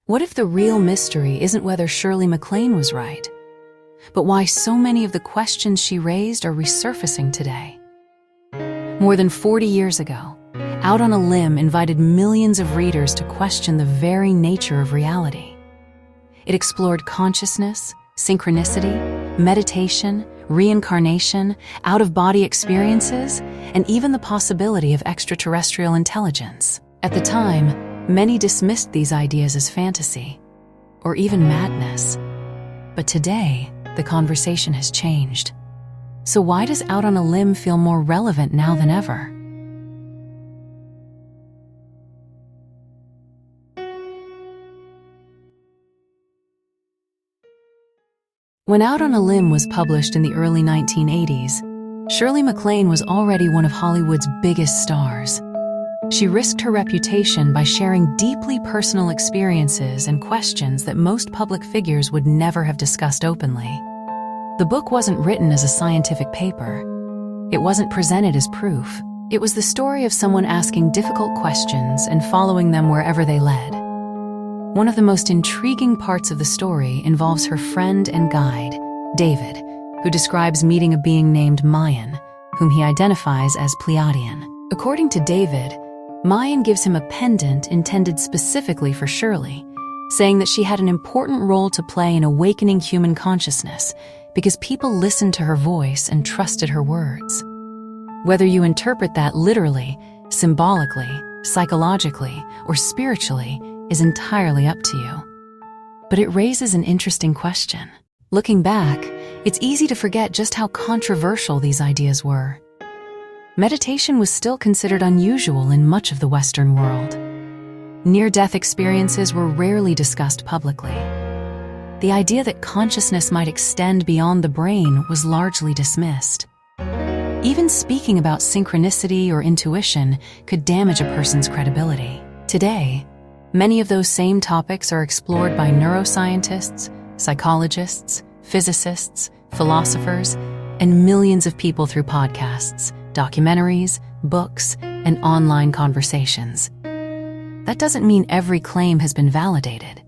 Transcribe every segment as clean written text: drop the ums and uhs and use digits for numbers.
What if the real mystery isn't whether Shirley MacLaine was right, but why so many of the questions she raised are resurfacing today? More than 40 years ago, Out on a Limb invited millions of readers to question the very nature of reality. It explored consciousness, synchronicity, meditation, reincarnation, out-of-body experiences, and even the possibility of extraterrestrial intelligence. At the time, many dismissed these ideas as fantasy, or even madness. But today, the conversation has changed. So why does Out on a Limb feel more relevant now than ever? When Out on a Limb was published in the early 1980s, Shirley MacLaine was already one of Hollywood's biggest stars. She risked her reputation by sharing deeply personal experiences and questions that most public figures would never have discussed openly. The book wasn't written as a scientific paper. It wasn't presented as proof. It was the story of someone asking difficult questions and following them wherever they led. One of the most intriguing parts of the story involves her friend and guide, David, who describes meeting a being named Mayan, whom he identifies as Pleiadian. According to David, Mayan gives him a pendant intended specifically for Shirley, saying that she had an important role to play in awakening human consciousness because people listened to her voice and trusted her words. Whether you interpret that literally, symbolically, psychologically, or spiritually is entirely up to you. But it raises an interesting question. Looking back, it's easy to forget just how controversial these ideas were. Meditation was still considered unusual in much of the Western world. Near-death experiences were rarely discussed publicly. The idea that consciousness might extend beyond the brain was largely dismissed. Even speaking about synchronicity or intuition could damage a person's credibility. Today, many of those same topics are explored by neuroscientists, psychologists, physicists, philosophers, and millions of people through podcasts, documentaries, books, and online conversations. That doesn't mean every claim has been validated,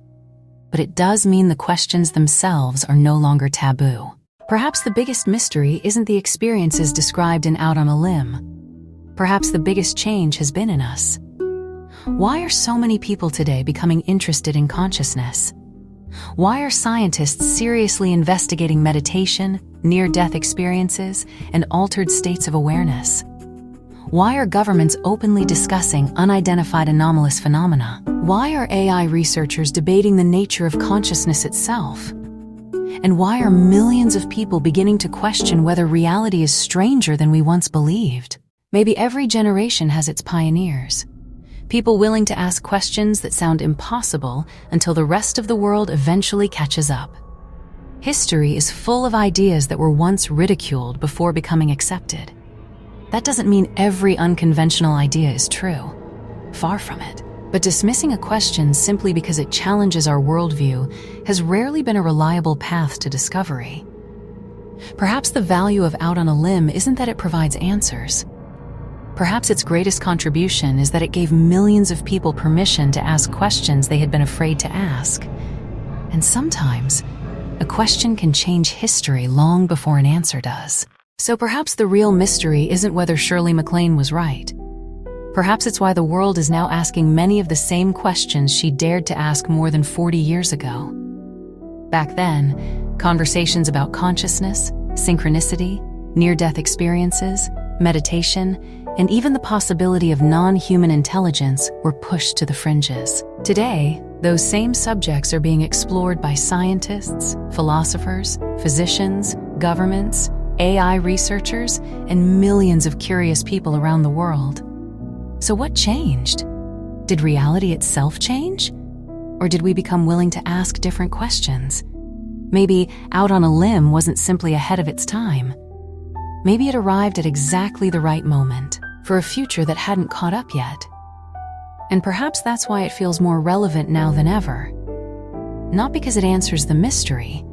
but it does mean the questions themselves are no longer taboo. Perhaps the biggest mystery isn't the experiences described in Out on a Limb. Perhaps the biggest change has been in us. Why are so many people today becoming interested in consciousness? Why are scientists seriously investigating meditation, near-death experiences, and altered states of awareness? Why are governments openly discussing unidentified anomalous phenomena? Why are AI researchers debating the nature of consciousness itself? And why are millions of people beginning to question whether reality is stranger than we once believed? Maybe every generation has its pioneers. People willing to ask questions that sound impossible until the rest of the world eventually catches up. History is full of ideas that were once ridiculed before becoming accepted. That doesn't mean every unconventional idea is true. Far from it. But dismissing a question simply because it challenges our worldview has rarely been a reliable path to discovery. Perhaps the value of Out on a Limb isn't that it provides answers. Perhaps its greatest contribution is that it gave millions of people permission to ask questions they had been afraid to ask. And sometimes, a question can change history long before an answer does. So perhaps the real mystery isn't whether Shirley MacLaine was right. Perhaps it's why the world is now asking many of the same questions she dared to ask more than 40 years ago. Back then, conversations about consciousness, synchronicity, near-death experiences, meditation, and even the possibility of non-human intelligence were pushed to the fringes. Today, those same subjects are being explored by scientists, philosophers, physicians, governments, AI researchers, and millions of curious people around the world. So what changed? Did reality itself change? Or did we become willing to ask different questions? Maybe Out on a Limb wasn't simply ahead of its time. Maybe it arrived at exactly the right moment for a future that hadn't caught up yet. And perhaps that's why it feels more relevant now than ever. Not because it answers the mystery,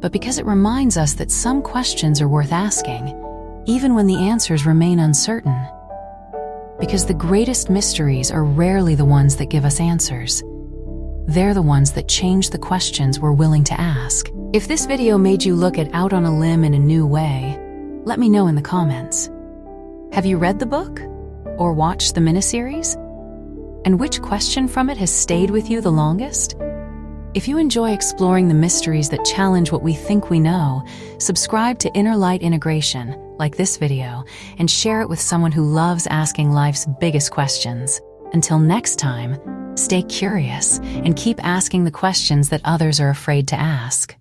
but because it reminds us that some questions are worth asking, even when the answers remain uncertain. Because the greatest mysteries are rarely the ones that give us answers. they're the ones that change the questions we're willing to ask. If this video made you look at Out on a Limb in a new way, let me know in the comments. Have you read the book? Or watched the miniseries? And which question from it has stayed with you the longest? If you enjoy exploring the mysteries that challenge what we think we know, subscribe to Inner Light Integration, like this video, and share it with someone who loves asking life's biggest questions. Until next time, stay curious and keep asking the questions that others are afraid to ask.